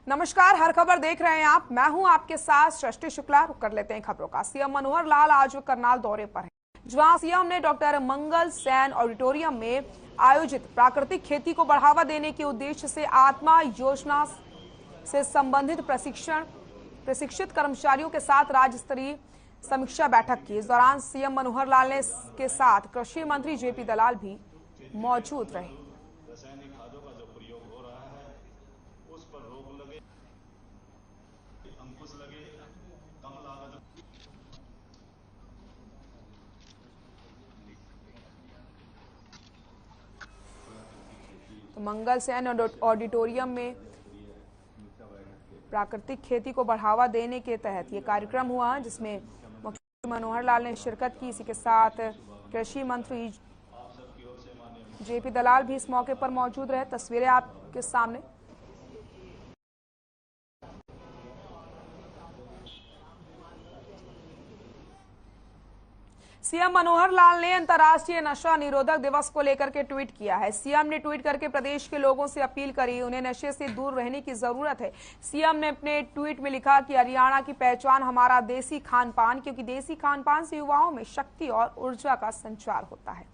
नमस्कार, हर खबर देख रहे हैं आप। मैं हूं आपके साथ सृष्टि शुक्ला। रुक कर लेते हैं खबरों का। सीएम मनोहर लाल आज करनाल दौरे पर है, जहां सीएम ने डॉक्टर मंगल सेन ऑडिटोरियम में आयोजित प्राकृतिक खेती को बढ़ावा देने के उद्देश्य से आत्मा योजना से संबंधित प्रशिक्षित कर्मचारियों के साथ राज्य स्तरीय समीक्षा बैठक की। इस दौरान सीएम मनोहर लाल ने के साथ कृषि मंत्री जेपी दलाल भी मौजूद रहे। रासायनिक खादों का जो प्रयोग हो रहा है उस पर रोक लगे, अंकुश लगे, कम लागत। तो मंगल सेन ऑडिटोरियम में प्राकृतिक खेती को बढ़ावा देने के तहत ये कार्यक्रम हुआ, जिसमें मुख्यमंत्री मनोहर लाल ने शिरकत की। इसी के साथ कृषि मंत्री जेपी दलाल भी इस मौके पर मौजूद रहे। तस्वीरें आपके सामने। सीएम मनोहर लाल ने अंतर्राष्ट्रीय नशा निरोधक दिवस को लेकर के ट्वीट किया है। सीएम ने ट्वीट करके प्रदेश के लोगों से अपील करी, उन्हें नशे से दूर रहने की जरूरत है। सीएम ने अपने ट्वीट में लिखा कि हरियाणा की पहचान हमारा देसी खान पान, क्योंकि देसी खान पान से युवाओं में शक्ति और ऊर्जा का संचार होता है।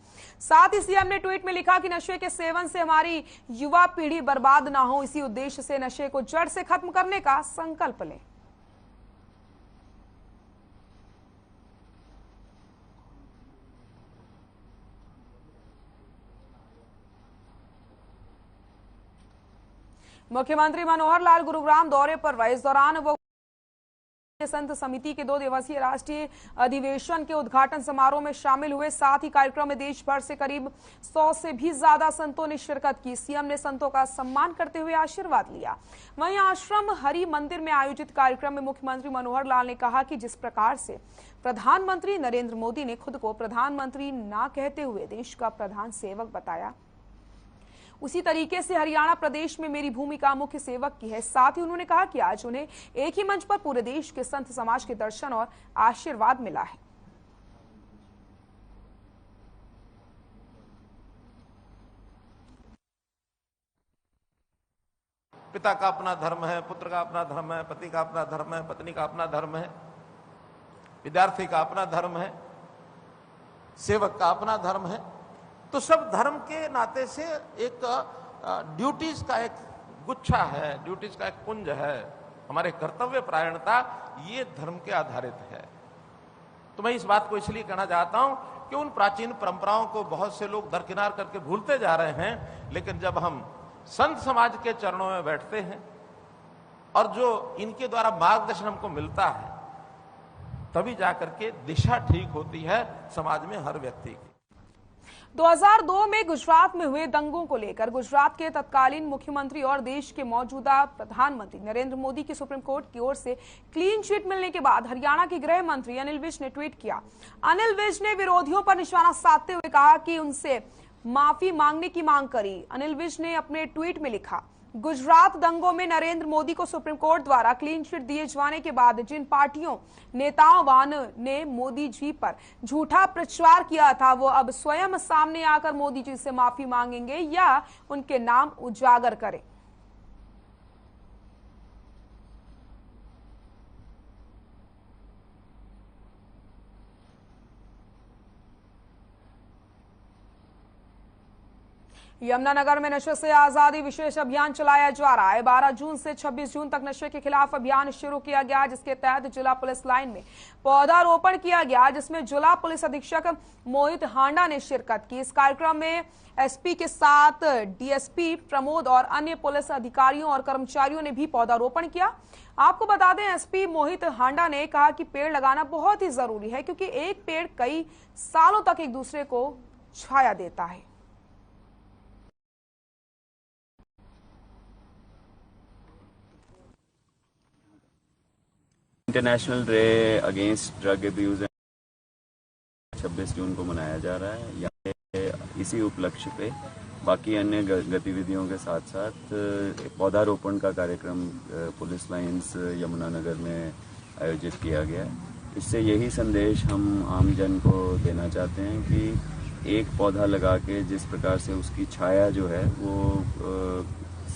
साथ ही सीएम ने ट्वीट में लिखा कि नशे के सेवन से हमारी युवा पीढ़ी बर्बाद ना हो, इसी उद्देश्य से नशे को जड़ से खत्म करने का संकल्प लें। मुख्यमंत्री मनोहर लाल गुरुग्राम दौरे पर रहे। इस दौरान वो संत समिति के 2 दिवसीय राष्ट्रीय अधिवेशन के उद्घाटन समारोह में शामिल हुए। साथ ही कार्यक्रम में देश भर से करीब 100 से भी ज्यादा संतों ने शिरकत की। सीएम ने संतों का सम्मान करते हुए आशीर्वाद लिया। वहीं आश्रम हरि मंदिर में आयोजित कार्यक्रम में मुख्यमंत्री मनोहर लाल ने कहा कि जिस प्रकार से प्रधानमंत्री नरेंद्र मोदी ने खुद को प्रधानमंत्री ना कहते हुए देश का प्रधान सेवक बताया, उसी तरीके से हरियाणा प्रदेश में मेरी भूमिका मुख्य सेवक की है। साथ ही उन्होंने कहा कि आज उन्हें एक ही मंच पर पूरे देश के संत समाज के दर्शन और आशीर्वाद मिला है। पिता का अपना धर्म है, पुत्र का अपना धर्म है, पति का अपना धर्म है, पत्नी का अपना धर्म है, विद्यार्थी का अपना धर्म है, सेवक का अपना धर्म है। तो सब धर्म के नाते से एक ड्यूटीज का एक गुच्छा है, ड्यूटीज का एक पुंज है। हमारे कर्तव्य परायणता ये धर्म के आधारित है। तो मैं इस बात को इसलिए कहना चाहता हूं कि उन प्राचीन परंपराओं को बहुत से लोग दरकिनार करके भूलते जा रहे हैं, लेकिन जब हम संत समाज के चरणों में बैठते हैं और जो इनके द्वारा मार्गदर्शन हमको मिलता है, तभी जाकर के दिशा ठीक होती है समाज में हर व्यक्ति की। 2002 में गुजरात में हुए दंगों को लेकर गुजरात के तत्कालीन मुख्यमंत्री और देश के मौजूदा प्रधानमंत्री नरेंद्र मोदी की सुप्रीम कोर्ट की ओर से क्लीन चिट मिलने के बाद हरियाणा के गृह मंत्री अनिल विज ने ट्वीट किया। अनिल विज ने विरोधियों पर निशाना साधते हुए कहा कि उनसे माफी मांगने की मांग करी। अनिल विज ने अपने ट्वीट में लिखा, गुजरात दंगों में नरेंद्र मोदी को सुप्रीम कोर्ट द्वारा क्लीन चिट दिए जाने के बाद जिन पार्टियों नेताओं ने मोदी जी पर झूठा प्रचार किया था, वो अब स्वयं सामने आकर मोदी जी से माफी मांगेंगे या उनके नाम उजागर करें। यमुनानगर में नशे से आजादी विशेष अभियान चलाया जा रहा है। 12 जून से 26 जून तक नशे के खिलाफ अभियान शुरू किया गया, जिसके तहत जिला पुलिस लाइन में पौधारोपण किया गया, जिसमें जिला पुलिस अधीक्षक मोहित हांडा ने शिरकत की। इस कार्यक्रम में एसपी के साथ डीएसपी प्रमोद और अन्य पुलिस अधिकारियों और कर्मचारियों ने भी पौधारोपण किया। आपको बता दें, एसपी मोहित हांडा ने कहा कि पेड़ लगाना बहुत ही जरूरी है, क्योंकि एक पेड़ कई सालों तक एक दूसरे को छाया देता है। International day against drug abuse 26 जून को मनाया जा रहा है। यहाँ पे इसी उपलक्ष्य पे बाकी अन्य गतिविधियों के साथ साथ पौधारोपण का कार्यक्रम पुलिस लाइंस यमुनानगर में आयोजित किया गया। इससे यही संदेश हम आम जन को देना चाहते हैं कि एक पौधा लगा के जिस प्रकार से उसकी छाया जो है वो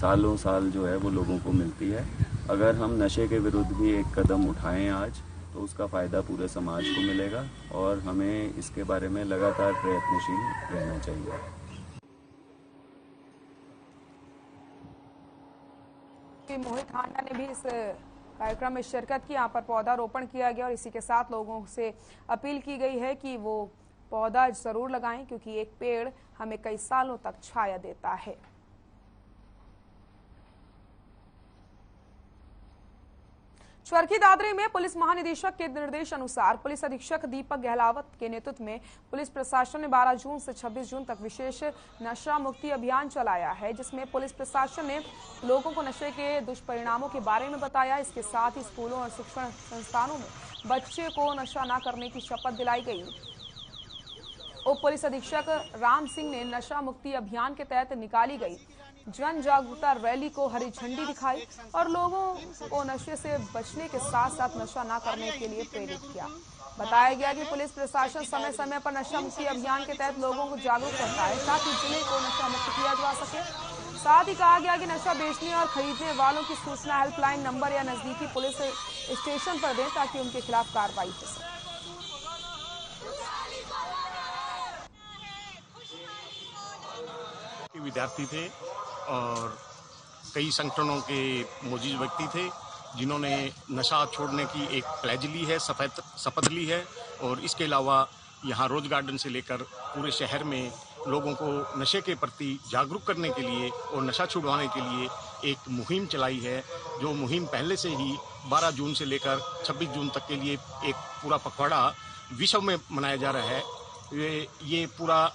सालों साल जो है वो लोगों को मिलती है। अगर हम नशे के विरुद्ध भी एक कदम उठाएं आज, तो उसका फ़ायदा पूरे समाज को मिलेगा और हमें इसके बारे में लगातार प्रयत्नशील रहना चाहिए। मोहित हांडा ने भी इस कार्यक्रम में शिरकत की। यहाँ पर पौधारोपण किया गया और इसी के साथ लोगों से अपील की गई है कि वो पौधा जरूर लगाएं, क्योंकि एक पेड़ हमें कई सालों तक छाया देता है। चरखी दादरी में पुलिस महानिदेशक के निर्देश अनुसार पुलिस अधीक्षक दीपक गहलावत के नेतृत्व में पुलिस प्रशासन ने 12 जून से 26 जून तक विशेष नशा मुक्ति अभियान चलाया है, जिसमें पुलिस प्रशासन ने लोगों को नशे के दुष्परिणामों के बारे में बताया। इसके साथ ही स्कूलों और शिक्षण संस्थानों में बच्चे को नशा न करने की शपथ दिलाई गई। उप पुलिस अधीक्षक राम सिंह ने नशा मुक्ति अभियान के तहत निकाली गई जन जागरूकता रैली को हरी झंडी दिखाई और लोगों को नशे से बचने के साथ साथ नशा न करने के लिए प्रेरित किया। बताया गया कि पुलिस प्रशासन समय समय पर नशा मुक्ति अभियान के तहत लोगों को जागरूक करता है ताकि जिले को नशा मुक्त किया जा सके। साथ ही कहा गया कि नशा बेचने और खरीदने वालों की सूचना हेल्पलाइन नंबर या नजदीकी पुलिस स्टेशन पर दें ताकि उनके खिलाफ कार्रवाई हो सके। विद्यार्थी थे और कई संगठनों के मौजूद व्यक्ति थे जिन्होंने नशा छोड़ने की एक प्लेज ली है, शपथ ली है। और इसके अलावा यहाँ रोज गार्डन से लेकर पूरे शहर में लोगों को नशे के प्रति जागरूक करने के लिए और नशा छुड़वाने के लिए एक मुहिम चलाई है, जो मुहिम पहले से ही 12 जून से लेकर 26 जून तक के लिए एक पूरा पखवाड़ा विश्व में मनाया जा रहा है। ये पूरा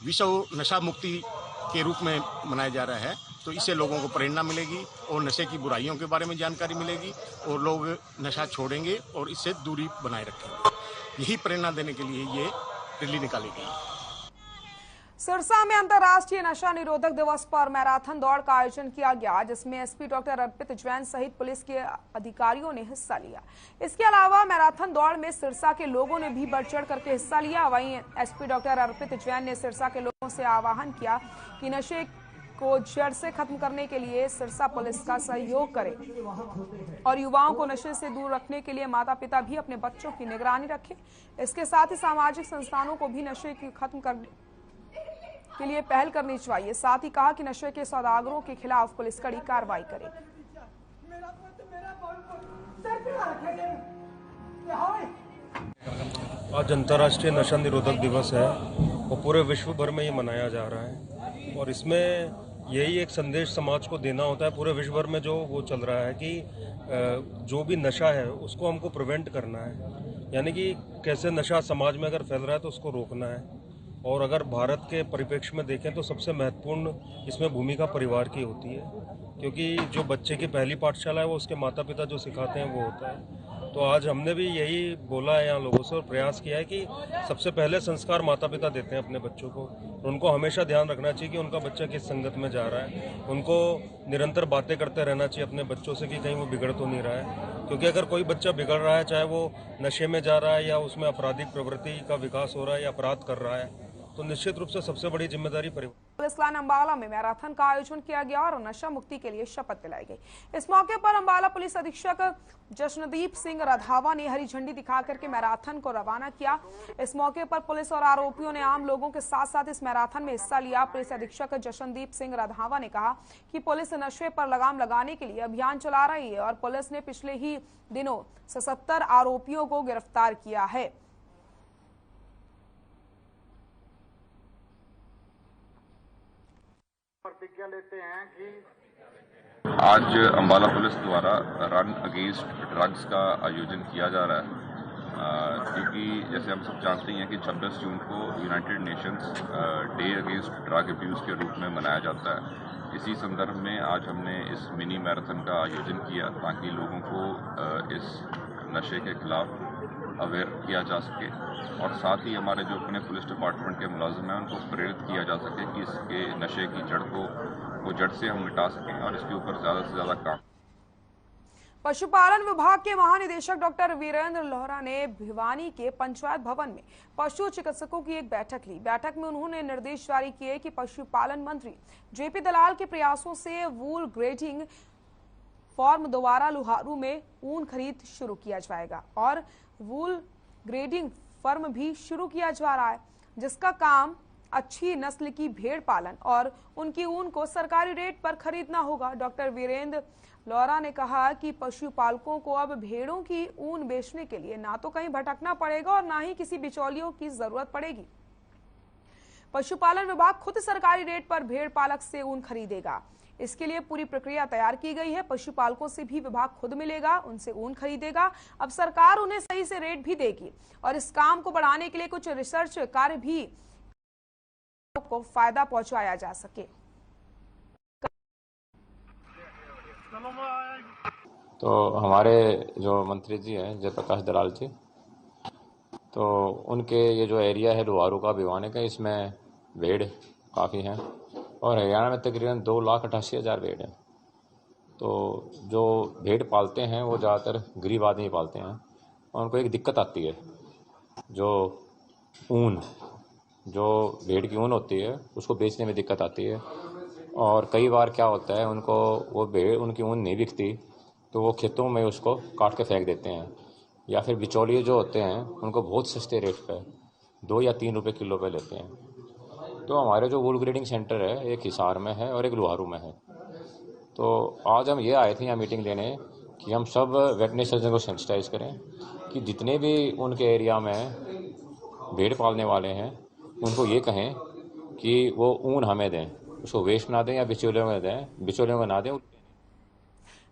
विश्व नशा मुक्ति के रूप में मनाया जा रहा है। तो इससे लोगों को प्रेरणा मिलेगी और नशे की बुराइयों के बारे में जानकारी मिलेगी और लोग नशा छोड़ेंगे और इससे दूरी बनाए रखेंगे। यही प्रेरणा देने के लिए ये रैली निकाली गई। सिरसा में अंतर्राष्ट्रीय नशा निरोधक दिवस पर मैराथन दौड़ का आयोजन किया गया, जिसमें एसपी डॉक्टर अर्पित जैन सहित पुलिस के अधिकारियों ने हिस्सा लिया। इसके अलावा मैराथन दौड़ में सिरसा के लोगों ने भी बढ़ चढ़ करके हिस्सा लिया। वहीं एसपी डॉक्टर अर्पित जैन ने सिरसा के लोगों से आह्वान किया कि नशे को जड़ से खत्म करने के लिए सिरसा पुलिस का सहयोग करे और युवाओं को नशे से दूर रखने के लिए माता पिता भी अपने बच्चों की निगरानी रखें। इसके साथ ही सामाजिक संस्थानों को भी नशे की खत्म करने के लिए पहल करनी चाहिए। साथ ही कहा कि नशे के सौदागरों के खिलाफ पुलिस कड़ी कार्रवाई करे। आज अंतर्राष्ट्रीय नशा निरोधक दिवस है और पूरे विश्व भर में ये मनाया जा रहा है और इसमें यही एक संदेश समाज को देना होता है। पूरे विश्व भर में जो वो चल रहा है कि जो भी नशा है उसको हमको प्रिवेंट करना है, यानी कि कैसे नशा समाज में अगर फैल रहा है तो उसको रोकना है। और अगर भारत के परिप्रेक्ष्य में देखें तो सबसे महत्वपूर्ण इसमें भूमिका परिवार की होती है, क्योंकि जो बच्चे की पहली पाठशाला है वो उसके माता पिता जो सिखाते हैं वो होता है। तो आज हमने भी यही बोला है यहाँ लोगों से और प्रयास किया है कि सबसे पहले संस्कार माता पिता देते हैं अपने बच्चों को। उनको हमेशा ध्यान रखना चाहिए कि उनका बच्चा किस संगत में जा रहा है। उनको निरंतर बातें करते रहना चाहिए अपने बच्चों से कि कहीं वो बिगड़ तो नहीं रहा है, क्योंकि अगर कोई बच्चा बिगड़ रहा है, चाहे वो नशे में जा रहा है या उसमें आपराधिक प्रवृत्ति का विकास हो रहा है या अपराध कर रहा है, तो निश्चित रूप से सबसे बड़ी जिम्मेदारी परिवार। पुलिस लाइन अम्बाला में मैराथन का आयोजन किया गया और नशा मुक्ति के लिए शपथ दिलाई गई। इस मौके पर अम्बाला पुलिस अधीक्षक जशनदीप सिंह रधावा ने हरी झंडी दिखा करके मैराथन को रवाना किया। इस मौके पर पुलिस और आरोपियों ने आम लोगों के साथ साथ इस मैराथन में हिस्सा लिया। पुलिस अधीक्षक जशनदीप सिंह रधावा ने कहा कि पुलिस नशे पर लगाम लगाने के लिए अभियान चला रही है और पुलिस ने पिछले ही दिनों 77 आरोपियों को गिरफ्तार किया है। प्रतिज्ञा लेते हैं कि आज अम्बाला पुलिस द्वारा रन अगेंस्ट ड्रग्स का आयोजन किया जा रहा है, क्योंकि जैसे हम सब जानते हैं कि 26 जून को United Nations day against drug abuse के रूप में मनाया जाता है। इसी संदर्भ में आज हमने इस मिनी मैराथन का आयोजन किया ताकि लोगों को इस नशे के खिलाफ अवेयर किया जा सके और साथ ही हमारे जो अपने पुलिस डिपार्टमेंट के मुलाजिम हैं उनको प्रेरित किया जा सके कि इसके नशे की जड़ को जड़ से हम मिटा सकें और इसके ऊपर ज़्यादा से ज़्यादा काम। पशुपालन विभाग के महानिदेशक डॉक्टर वीरेंद्र लोहरा ने भिवानी के पंचायत भवन में पशु चिकित्सकों की एक बैठक ली। बैठक में उन्होंने निर्देश जारी किए कि पशुपालन मंत्री जेपी दलाल के प्रयासों से वूल ग्रेडिंग फॉर्म द्वारा लुहारू में ऊन खरीद शुरू किया जाएगा और वूल ग्रेडिंग फर्म भी शुरू किया जा रहा है, जिसका काम अच्छी नस्ल की भेड़ पालन और उनकी ऊन को सरकारी रेट पर खरीदना होगा। डॉक्टर वीरेंद्र लोहरा ने कहा कि पशुपालकों को अब भेड़ों की ऊन बेचने के लिए ना तो कहीं भटकना पड़ेगा और ना ही किसी बिचौलियों की जरूरत पड़ेगी। पशुपालन विभाग खुद सरकारी रेट पर भेड़ पालक से ऊन खरीदेगा। इसके लिए पूरी प्रक्रिया तैयार की गई है। पशुपालकों से भी विभाग खुद मिलेगा, उनसे ऊन खरीदेगा। अब सरकार उन्हें सही से रेट भी देगी और इस काम को बढ़ाने के लिए कुछ रिसर्च कार्य भी को फायदा पहुंचाया जा सके। तो हमारे जो मंत्री जी हैं जयप्रकाश दलाल जी, तो उनके ये जो एरिया है लुहारू का भिवानी का, इसमें भेड़ काफ़ी हैं और हरियाणा में तकरीबन 2,88,000 भेड़ हैं। तो जो भेड़ पालते हैं वो ज़्यादातर गरीब आदमी पालते हैं और उनको एक दिक्कत आती है, जो ऊन, जो भेड़ की ऊन होती है उसको बेचने में दिक्कत आती है। और कई बार क्या होता है, उनको वो भेड़, उनकी ऊन नहीं बिकती तो वो खेतों में उसको काट के फेंक देते हैं, या फिर बिचौलिए जो होते हैं उनको बहुत सस्ते रेट पे 2 या 3 रुपये किलो पे लेते हैं। तो हमारे जो वूल ग्रेडिंग सेंटर है, एक हिसार में है और एक लुहारू में है। तो आज हम ये आए थे यहाँ मीटिंग लेने कि हम सब वेटनरी सर्जन को सेंसिटाइज करें कि जितने भी उनके एरिया में भेड़ पालने वाले हैं उनको ये कहें कि वो ऊन हमें दें, उसको वेस्ट ना दें या बिचौलियों में दें, बिचौलियों में ना दें।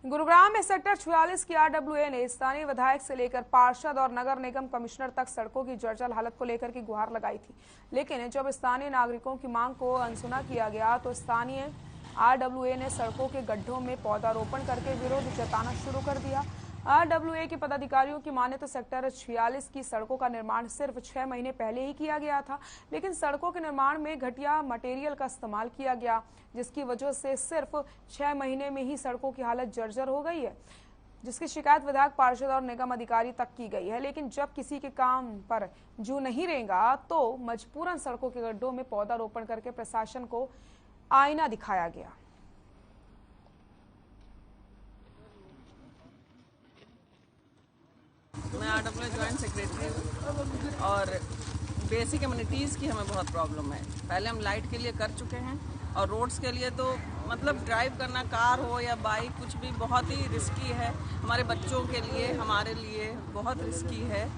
गुरुग्राम में सेक्टर 46 की आरडब्ल्यूए ने स्थानीय विधायक से लेकर पार्षद और नगर निगम कमिश्नर तक सड़कों की जर्जर हालत को लेकर की गुहार लगाई थी, लेकिन जब स्थानीय नागरिकों की मांग को अनसुना किया गया तो स्थानीय आरडब्ल्यूए ने सड़कों के गड्ढों में पौधारोपण करके विरोध जताना शुरू कर दिया। आरडब्ल्यूए के पदाधिकारियों की माने तो सेक्टर 46 की सड़कों का निर्माण सिर्फ 6 महीने पहले ही किया गया था, लेकिन सड़कों के निर्माण में घटिया मटेरियल का इस्तेमाल किया गया, जिसकी वजह से सिर्फ 6 महीने में ही सड़कों की हालत जर्जर हो गई है, जिसकी शिकायत विधायक, पार्षद और निगम अधिकारी तक की गई है। लेकिन जब किसी के काम पर जू नहीं रहेगा तो मजबूरन सड़कों के गड्ढों में पौधारोपण करके प्रशासन को आईना दिखाया गया। मैं आरडब्ल्यूए जॉइंट सेक्रेटरी हूँ और बेसिक कम्युनिटीज़ की हमें बहुत प्रॉब्लम है। पहले हम लाइट के लिए कर चुके हैं और रोड्स के लिए तो मतलब ड्राइव करना, कार हो या बाइक, कुछ भी बहुत ही रिस्की है। हमारे बच्चों के लिए, हमारे लिए बहुत रिस्की है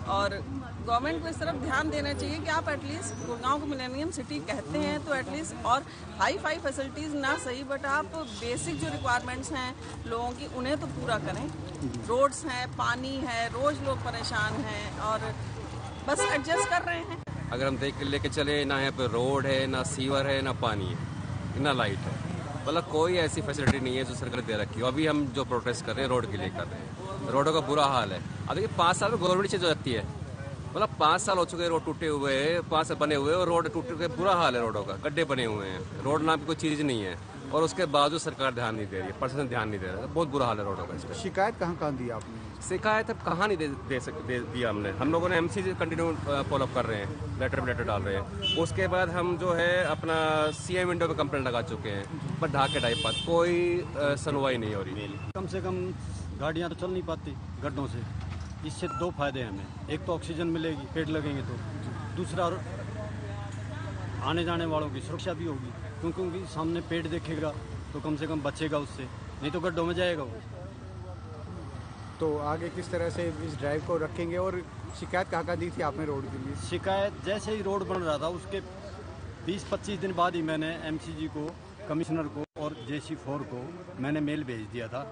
और गवर्नमेंट को इस तरफ ध्यान देना चाहिए कि आप एटलीस्ट गुड़गांव को मिलेनियम सिटी कहते हैं तो एटलीस्ट और हाई फैसिलिटीज़ ना सही बट आप बेसिक जो रिक्वायरमेंट्स हैं लोगों की उन्हें तो पूरा करें। रोड्स हैं, पानी है, रोज़ लोग परेशान हैं और बस एडजस्ट कर रहे हैं। अगर हम देख लेके चले, ना यहाँ पे रोड है, ना सीवर है, ना पानी है, ना लाइट है, मतलब कोई ऐसी फैसिलिटी नहीं है जो सरकार दे रखी हो। अभी हम जो प्रोटेस्ट कर रहे हैं रोड के लिए कर रहे हैं, रोडों का बुरा हाल है। अब देखिए 5 साल में गवर्नमेंट चेंज हो जाती है, मतलब 5 साल हो चुके हैं, रोड टूटे हुए हैं, 5 साल बने हुए हैं और रोड टूट के बुरा हाल है, रोडों का गड्ढे बने हुए हैं, रोड नाम की कोई चीज़ नहीं है और उसके बावजूद सरकार ध्यान नहीं दे रही है, प्रशासन ध्यान नहीं दे रहा है। बहुत बुरा हाल है रोडों का। इस पर शिकायत कहाँ दी आपने? शिकायत अब कहाँ नहीं दिया हमने। हम लोगों ने एमसी कंटिन्यू फॉलोअप कर रहे हैं, लेटर डाल रहे हैं। उसके बाद हम जो है अपना सीएम विंडो पे कंप्लेंट लगा चुके हैं, पर ढाके टाइप पर कोई सुनवाई नहीं हो रही। कम से कम गाड़ियाँ तो चल नहीं पाती गड्ढों से। इससे 2 फायदे हैं हमें, एक तो ऑक्सीजन मिलेगी, पेड़ लगेंगे तो, दूसरा आने जाने वालों की सुरक्षा भी होगी, क्योंकि सामने पेड़ देखेगा तो कम से कम बचेगा उससे, नहीं तो गड्ढों में जाएगा वो। तो आगे किस तरह से इस ड्राइव को रखेंगे और शिकायत कहाँ दी थी आपने रोड के लिए? शिकायत जैसे ही रोड बन रहा था उसके 20-25 दिन बाद ही मैंने एमसीजी को, कमिश्नर को और JC4 को मैंने मेल भेज दिया था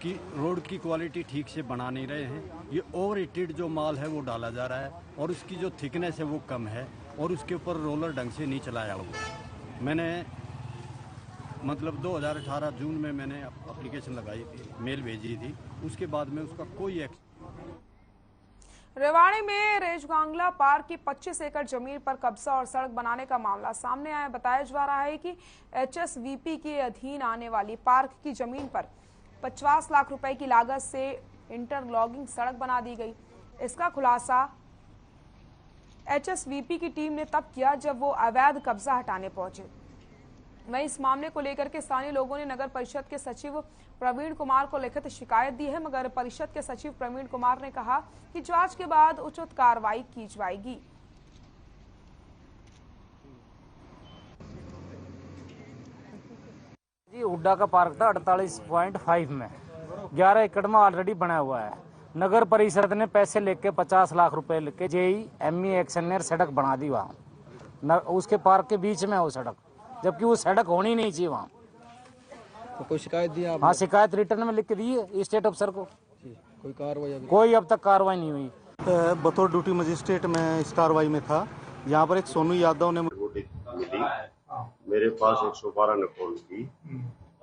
कि रोड की क्वालिटी ठीक से बना नहीं रहे हैं, ये ओवर हीटेड जो माल है वो डाला जा रहा है और उसकी जो थिकनेस है वो कम है और उसके ऊपर रोलर ढंग से नहीं चलाया हुआ। मैंने मतलब 2018 जून में मैंने एप्लीकेशन लगाई थी, मेल भेजी थी, उसके बाद में उसका कोई रेवाड़ी में रेजगांगला पार्क की 25 एकड़ जमीन पर कब्जा और सड़क बनाने का मामला सामने आया। बताया जा रहा है कि HSVP के अधीन आने वाली पार्क की जमीन पर 50 लाख रुपए की लागत से इंटरलॉकिंग सड़क बना दी गई। इसका खुलासा एचएसवीपी की टीम ने तब किया जब वो अवैध कब्जा हटाने पहुंचे। वहीं इस मामले को लेकर के स्थानीय लोगों ने नगर परिषद के सचिव प्रवीण कुमार को लिखित शिकायत दी है, मगर परिषद के सचिव प्रवीण कुमार ने कहा कि जांच के बाद उचित कार्रवाई की जाएगी। जी हुड्डा का पार्क था 48.5 में 11 एकड़ में ऑलरेडी बना हुआ है। नगर परिषद ने पैसे लेके 50 लाख रुपए लेके JEME एक्शनर सड़क बना दी वहाँ उसके पार्क के बीच में वो सड़क, जबकि वो सड़क होनी नहीं चाहिए वहाँ। तो कोई शिकायत दी आप? हाँ, शिकायत रिटर्न में लिख के दी है स्टेट अफसर को। कोई कार्रवाई? कोई अब तक कार्रवाई नहीं हुई। बतौर ड्यूटी मजिस्ट्रेट में इस कार्रवाई में था। यहाँ पर एक सोनू यादव ने मेरे पास 112 नकल थी।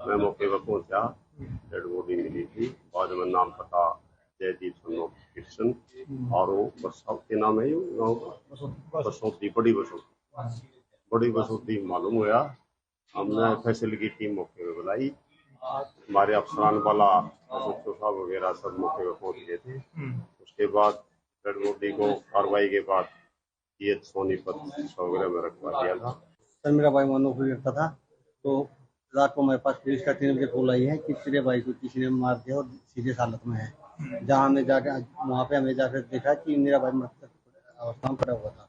मैं मौके पर पहुंचा, डेड बॉडी मिली थी। बाद में नाम पता जयदीप सन्नो कृष्ण और बस के नाम है बसोती, बड़ी बसोती मालूम हुआ। हमने फैसले की टीम मौके पर बुलाई। हमारे अफसरान वाला साहब वगैरह सब मौके पर पहुंच गए थे। उसके बाद डेड बॉडी को कार्रवाई के बाद ये सोनीपत वगैरह में रखवा दिया था। सर मेरा भाई नौकरी करता था, तो रात को मेरे पास पुलिस का 3 बजे कॉल आई है कि तेरे भाई को किसी ने मार दिया और सीरियस हालत में है। जहाँ हमें जाकर वहाँ पे हमें जाकर देखा कि मेरा भाई मृत अवस्था में पड़ा हुआ था।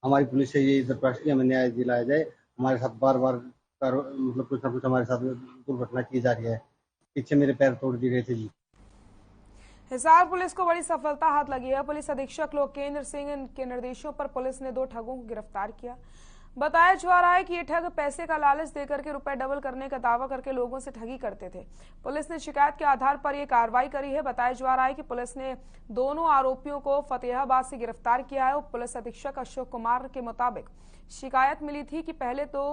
हमारी पुलिस से ये दरख्वास्त की हमें न्याय दिलाया जाए। हमारे साथ बार बार मतलब कुछ ना कुछ हमारे साथ दुर्घटना की जा रही है। पीछे मेरे पैर तोड़ दिए गए थे जी। हिसार पुलिस को बड़ी सफलता हाथ लगी है। पुलिस अधीक्षक लोकेंद्र सिंह के निर्देशों पर पुलिस ने 2 ठगों को गिरफ्तार किया। बताया जा रहा है कि ये ठग पैसे का लालच देकर के रुपए डबल करने का दावा करके लोगों से ठगी करते थे। पुलिस ने शिकायत के आधार पर यह कार्रवाई करी है। बताया जा रहा है कि पुलिस ने दोनों आरोपियों को फतेहाबाद से गिरफ्तार किया है। पुलिस अधीक्षक अशोक कुमार के मुताबिक शिकायत मिली थी कि पहले तो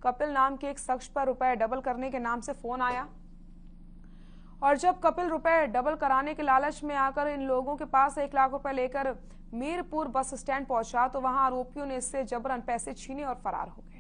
कपिल नाम के एक शख्स पर रुपए डबल करने के नाम से फोन आया और जब कपिल रुपए डबल कराने के लालच में आकर इन लोगों के पास 1 लाख रुपए लेकर मीरपुर बस स्टैंड पहुंचा तो वहां आरोपियों ने इससे जबरन पैसे छीने और फरार हो गए।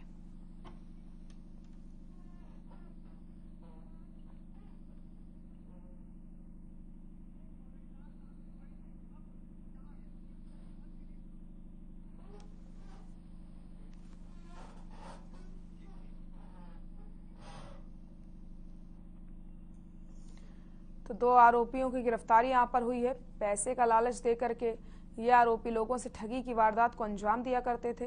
तो 2 आरोपियों की गिरफ्तारी यहां पर हुई है। पैसे का लालच देकर के ये आरोपी लोगों से ठगी की वारदात को अंजाम दिया करते थे।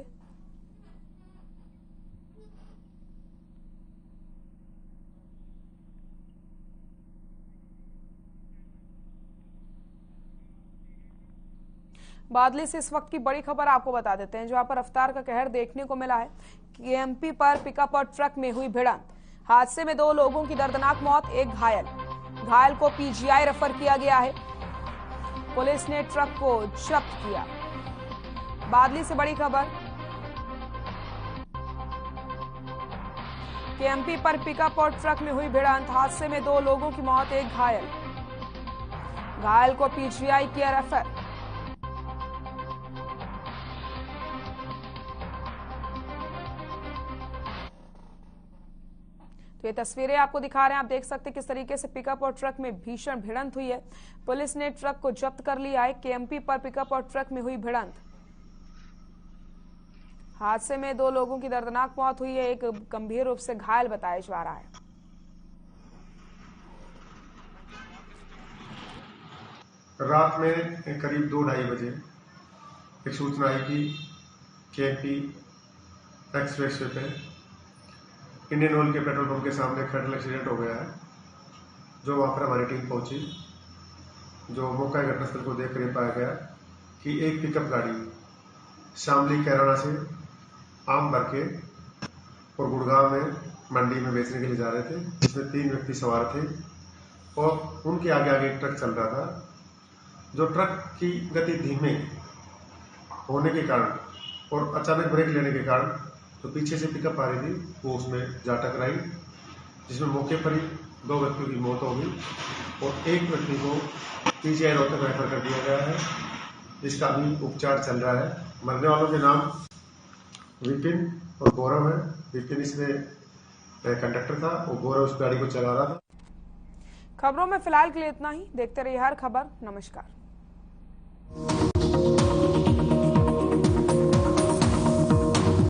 बादली से इस वक्त की बड़ी खबर आपको बता देते हैं, जहां पर रफ्तार का कहर देखने को मिला है। केएमपी पर पिकअप और ट्रक में हुई भिड़ंत। हादसे में 2 लोगों की दर्दनाक मौत, एक घायल को पीजीआई रेफर किया गया है। पुलिस ने ट्रक को जब्त किया। बादली से बड़ी खबर, केएमपी पर पिकअप और ट्रक में हुई भिड़ंत। हादसे में 2 लोगों की मौत, एक घायल को पीजीआई किया रेफर। तो ये तस्वीरें आपको दिखा रहे हैं, आप देख सकते हैं किस तरीके से पिकअप और ट्रक में भीषण भिड़ंत हुई है। पुलिस ने ट्रक को जब्त कर लिया है। केएमपी पर पिकअप और ट्रक में हुई भिड़ंत। हादसे में 2 लोगों की दर्दनाक मौत हुई है, एक गंभीर रूप से घायल बताया जा रहा है। रात में करीब 2-2:30 बजे एक सूचना आई कि केएमपी एक्सप्रेसवे पे इंडियन ऑयल के पेट्रोल पंप के सामने खड़ल एक्सीडेंट हो गया है। जो वहाँ पर हमारी टीम पहुंची, जो मौका घटनास्थल को देख कर पाया गया कि एक पिकअप गाड़ी शामली कैराना से आम भर के और गुड़गांव में मंडी में बेचने के लिए जा रहे थे, जिसमें 3 व्यक्ति सवार थे और उनके आगे आगे एक ट्रक चल रहा था। जो ट्रक की गति धीमे होने के कारण और अचानक ब्रेक लेने के कारण तो पीछे से पिकअप आ रही थी, वो उसमें जा टकराई, जिसमें मौके पर ही 2 व्यक्तियों की मौत हो गई और एक व्यक्ति को पीजीआई रोहतक रेफर कर दिया गया है, जिसका अभी उपचार चल रहा है। मरने वालों के नाम विपिन और गौरव है। विपिन इसमें कंडक्टर था और गौरव उस गाड़ी को चला रहा था। खबरों में फिलहाल के लिए इतना ही। देखते रहिए हर खबर। नमस्कार।